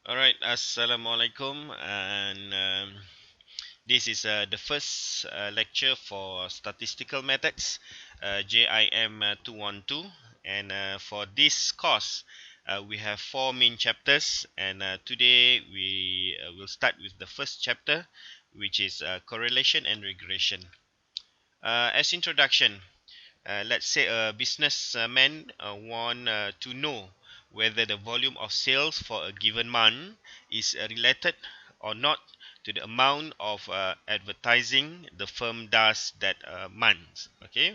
All right, Assalamualaikum, and this is the first lecture for statistical methods, JIM 212, and for this course, we have four main chapters, and today we will start with the first chapter, which is correlation and regression. As introduction, let's say a businessman want to know whether the volume of sales for a given month is related or not to the amount of advertising the firm does that month. Okay,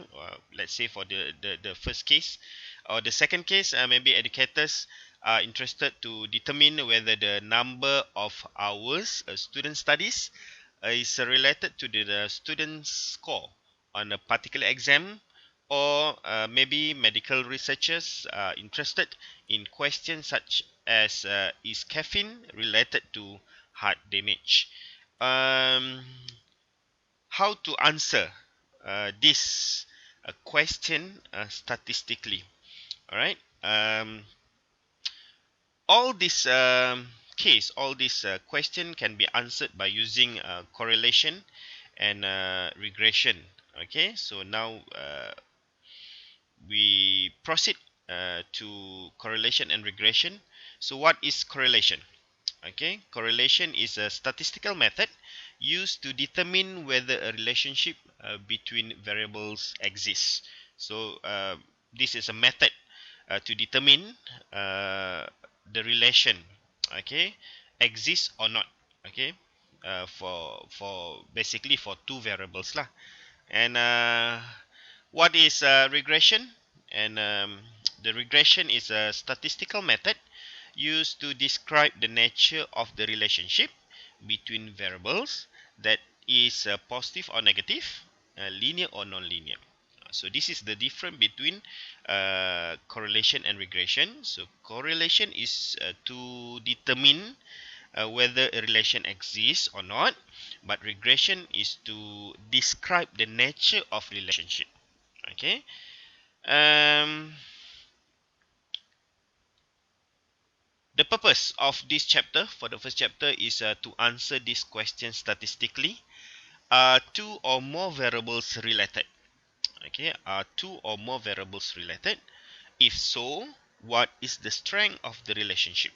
let's say for the first case, or the second case, maybe educators are interested to determine whether the number of hours a student studies is related to the student's score on a particular exam, or maybe medical researchers are interested in questions such as is caffeine related to heart damage. Um, how to answer this question statistically? All right. All this all this question can be answered by using correlation and regression. Okay, so now we proceed to correlation and regression. So what is correlation? Okay, correlation is a statistical method used to determine whether a relationship between variables exists. So this is a method to determine uh, the relation, okay, exists or not. Okay, for basically for two variables lah. And what is regression? And the regression is a statistical method used to describe the nature of the relationship between variables, that is positive or negative, linear or non-linear. So this is the difference between correlation and regression. So correlation is to determine whether a relation exists or not, but regression is to describe the nature of relationship. Okay. um, the purpose of this chapter, for the first chapter, is to answer this question statistically. Are two or more variables related? Okay, are two or more variables related? If so, what is the strength of the relationship?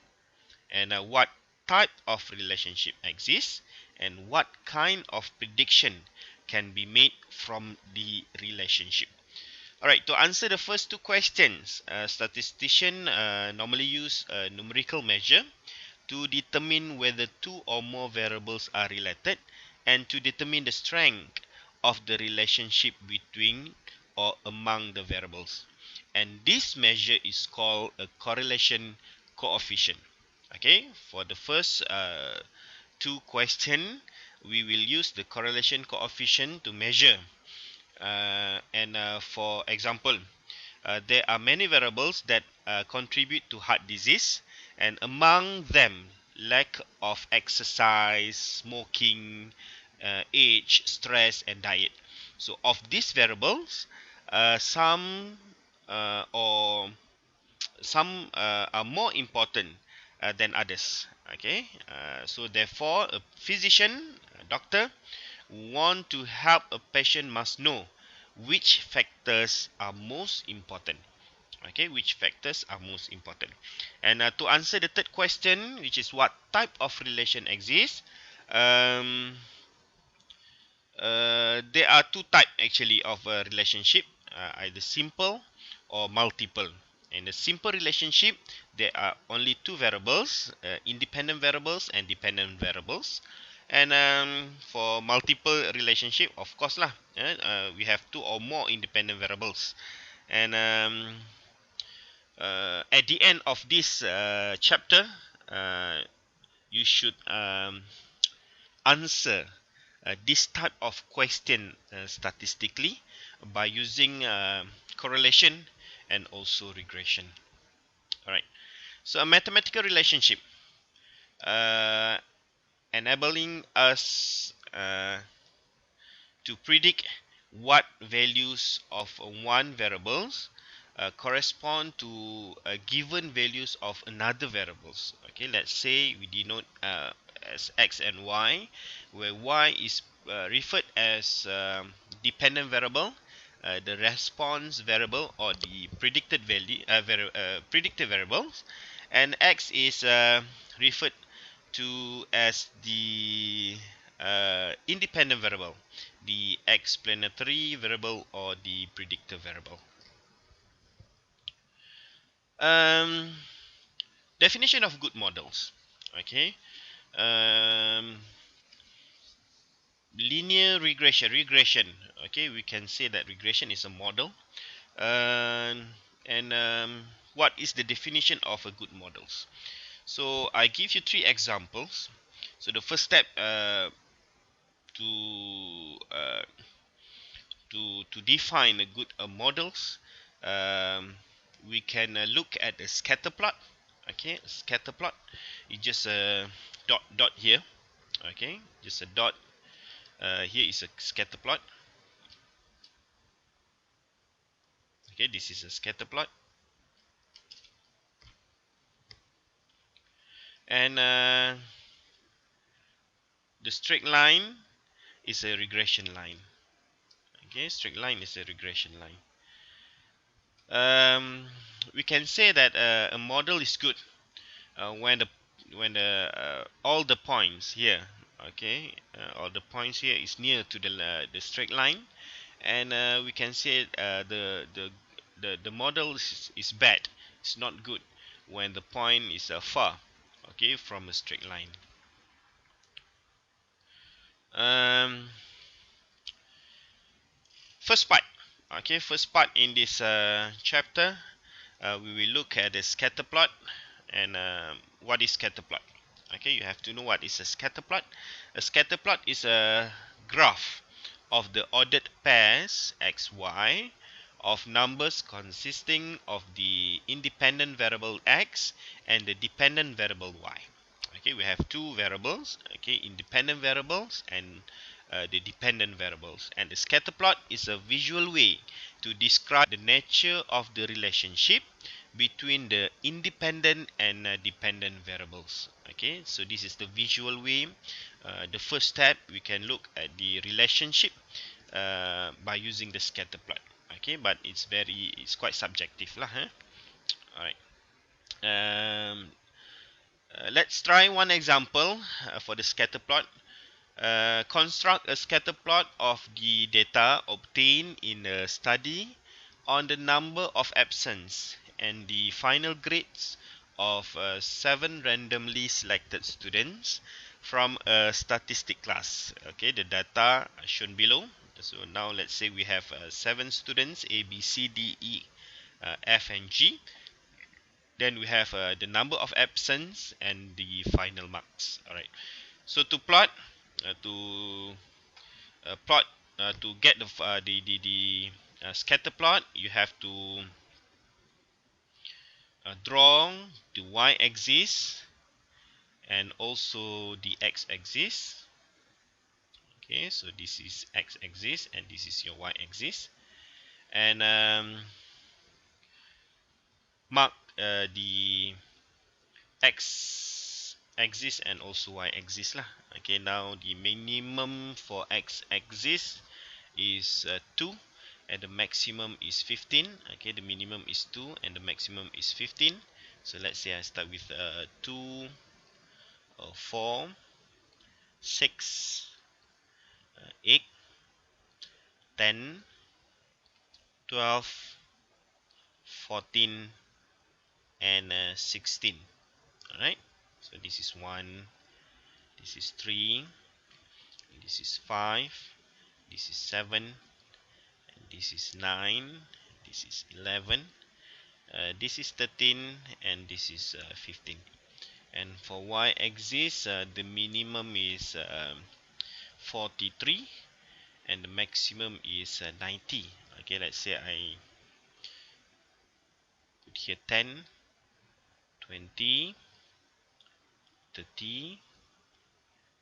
And what type of relationship exists? And what kind of prediction can be made from the relationship? Alright, to answer the first two questions, statisticians normally use a numerical measure to determine whether two or more variables are related, and to determine the strength of the relationship between or among the variables. And this measure is called a correlation coefficient. Okay, for the first two questions, we will use the correlation coefficient to measure. And for example, there are many variables that contribute to heart disease, and among them, lack of exercise, smoking, age, stress, and diet. So, of these variables, some or some are more important than others. Okay, so therefore, a physician, a doctor, want to help a patient must know which factors are most important. Okay, which factors are most important? And to answer the third question, which is what type of relation exists, um, there are two types actually of a relationship, either simple or multiple. In a simple relationship, there are only two variables, independent variables and dependent variables. And for multiple relationship, of course lah, we have two or more independent variables. And at the end of this chapter, uh, you should answer this type of question statistically by using correlation and also regression. All right. So a mathematical relationship uh, enabling us to predict what values of one variables correspond to given values of another variables. Okay, let's say we denote as x and y, where y is referred as dependent variable, the response variable or the predicted value predicted variables, and x is referred to as the independent variable, the explanatory variable or the predictor variable. Um, Definition of good models. Okay. Um, Linear regression. Okay, we can say that regression is a model. And what is the definition of a good models? So I give you three examples. So the first step to uh, to define a good models, um, we can look at the scatter plot. Okay, scatter plot. It's just a dot here. Okay, just a dot. Here is a scatter plot. Okay, this is a scatter plot, and the straight line is a regression line. Okay, straight line is a regression line. Um, we can say that a model is good when the all the points here, okay, all the points here is near to the straight line, and we can say the model is bad, it's not good when the point is far, okay, from a straight line. um, First part, okay, first part in this chapter, we will look at the scatter plot. And what is scatter plot? Okay, you have to know what is a scatter plot. A scatter plot is a graph of the ordered pairs x, y of numbers consisting of the independent variable x and the dependent variable y. Okay, we have two variables, okay, independent variables and the dependent variables, and the scatter plot is a visual way to describe the nature of the relationship between the independent and dependent variables. Okay, so this is the visual way. The first step, we can look at the relationship by using the scatter plot. Okay, but it's quite subjective lah, huh? All right. Let's try one example for the scatter plot. Construct a scatter plot of the data obtained in a study on the number of absence and the final grades of 7 randomly selected students from a statistic class. Okay, the data are shown below. So now let's say we have 7 students, A, B, C, D, E, F, and G. Then we have the number of absence and the final marks. All right. So to plot, to get the scatter plot, you have to draw the y-axis and also the x-axis. Okay, so this is x-axis and this is your y-axis, and mark the x-axis and also y-axis lah. Okay, now the minimum for x-axis is 2 and the maximum is 15. Okay, the minimum is 2 and the maximum is 15. So let's say I start with 2, 4, 6, 8, 10, 12, 14, and 16. Alright, so this is 1, this is 3, this is 5, this is 7, and this is 9, this is 11, this is 13, and this is 15. And for y-axis, the minimum is 43 and the maximum is 90. Okay, let's say I put here 10, 20, 30,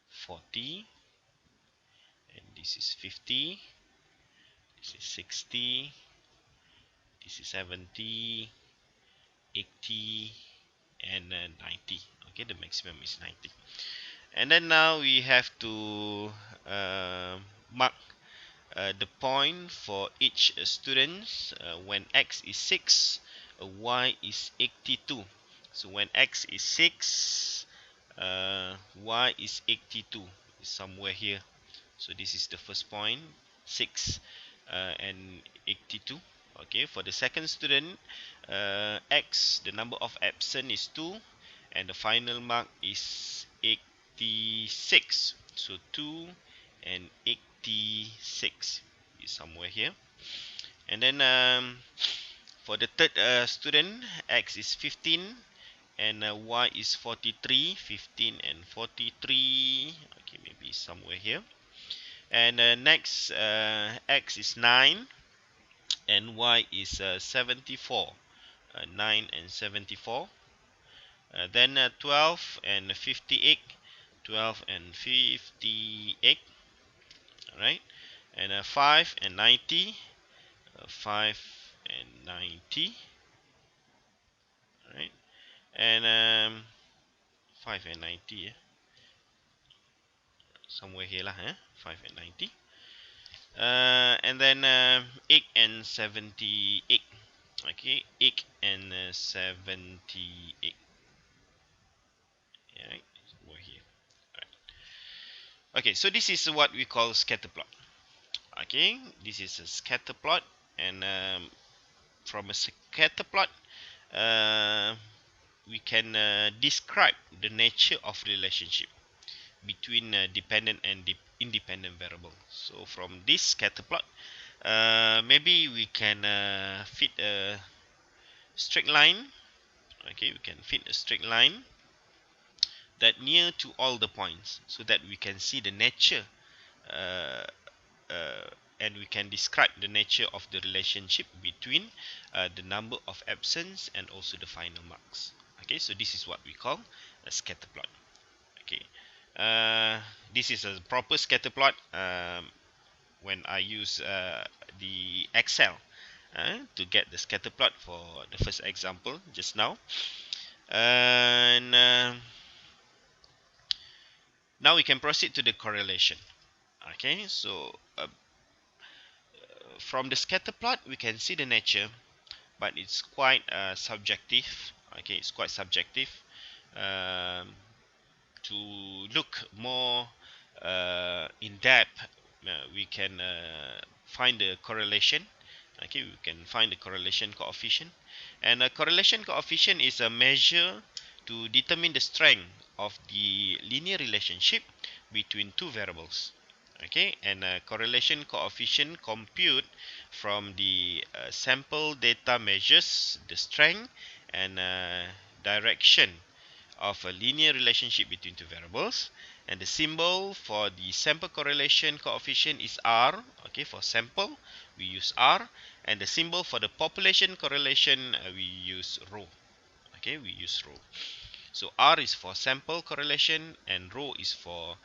40, and this is 50, this is 60, This is 70, 80, and 90. Okay, the maximum is 90. And then now we have to mark the point for each student when x is 6, y is 82. So when x is 6, y is 82. It's somewhere here. So this is the first point, 6 and 82. Okay, for the second student, x, the number of absent is 2, and the final mark is 86. So 2 and 86 is somewhere here. And then for the third student, x is 15 and y is 43. 15 and 43, okay, maybe somewhere here. And next, x is 9 and y is 74. 9 and 74. Then 12 and 58. 12 and 58. Alright. And 5 and 90. 5 and 90. Alright. And 5 and 90. Somewhere here lah. 5 and 90. And then 8 and 78. Okay, 8 and 78. Right, over here. Right. Okay, so this is what we call scatter plot. Okay, this is a scatter plot, and from a scatter plot, we can describe the nature of relationship between dependent and independent variable. So from this scatter plot, maybe we can fit a straight line. Okay, we can fit a straight line that near to all the points, so that we can see the nature uh, uh, and we can describe the nature of the relationship between the number of absence and also the final marks. Okay, so this is what we call a scatter plot. Okay, this is a proper scatter plot when I use the Excel to get the scatter plot for the first example just now. And now we can proceed to the correlation. Okay, so from the scatter plot we can see the nature, but it's quite subjective. Okay, it's quite subjective. To look more in depth, we can find the correlation. Okay, we can find the correlation coefficient, and a correlation coefficient is a measure to determine the strength of the linear relationship between two variables. Okay, and correlation coefficient compute from the sample data measures the strength and direction of a linear relationship between two variables, and the symbol for the sample correlation coefficient is R. Okay, for sample we use R, and the symbol for the population correlation we use rho. Okay, we use rho. So R is for sample correlation and rho is for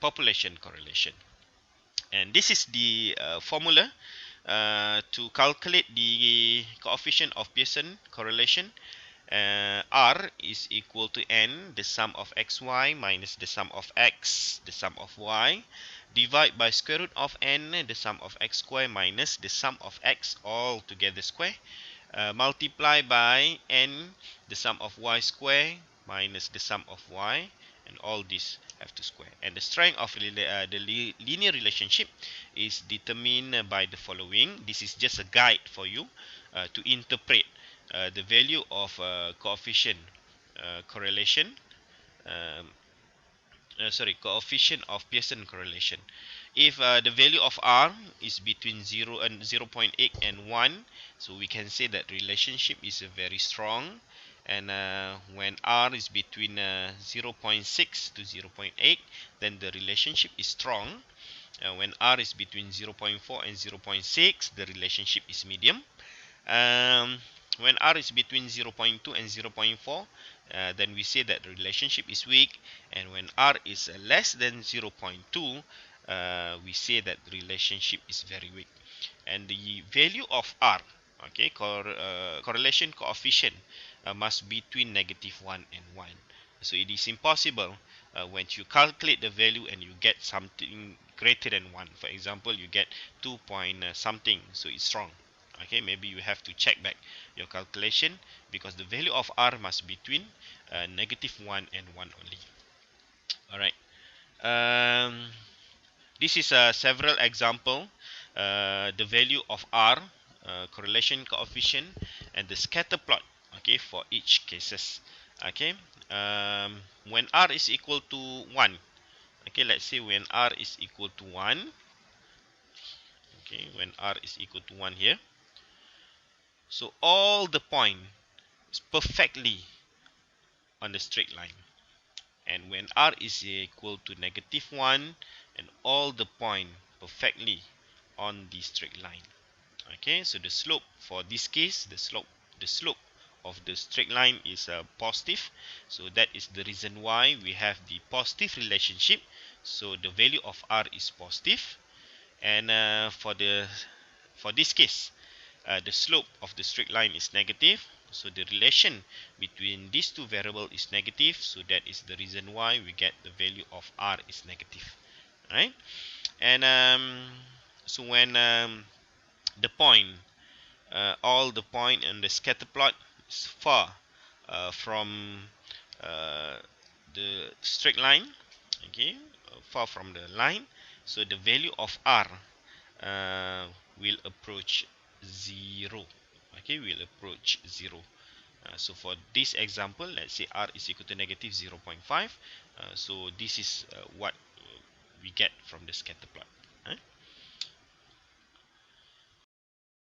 population correlation. And this is the formula to calculate the coefficient of Pearson correlation. R is equal to n, the sum of xy minus the sum of x, the sum of y, divide by square root of n, the sum of x square minus the sum of x all together square, multiply by n, the sum of y square minus the sum of y, and all this have to square. And the strength of the linear relationship is determined by the following. This is just a guide for you to interpret the value of coefficient correlation, coefficient of Pearson correlation. If the value of R is between 0 and 0.8 and 1, so we can say that relationship is very strong. And when R is between 0.6 to 0.8, then the relationship is strong. When R is between 0.4 and 0.6, the relationship is medium. When R is between 0.2 and 0.4, then we say that the relationship is weak. And when R is less than 0.2, we say that relationship is very weak. And the value of R, okay, correlation coefficient must be between -1 and 1. So it is impossible when you calculate the value and you get something greater than 1. For example, you get 2 point something, so it's wrong. Okay, maybe you have to check back your calculation, because the value of R must be between -1 and 1 only. Alright. This is several example. The value of R, correlation coefficient, and the scatter plot. Okay, for each cases. Okay. When R is equal to 1. Okay, let's say when R is equal to 1. Okay, when R is equal to 1 here. So all the point is perfectly on the straight line. And when R is equal to -1, and all the point perfectly on the straight line. Okay, so the slope for this case, the slope of the straight line is positive. So that is the reason why we have the positive relationship. So the value of R is positive. And for this case, the slope of the straight line is negative. So the relation between these two variables is negative. So that is the reason why we get the value of R is negative. Right? And so when the point, all the point in the scatter plot is far from uh, the straight line. Okay, far from the line, so the value of R will approach 0. Okay, will approach 0. So for this example, let's say R is equal to -0.5. So this is what we get from the scatter plot.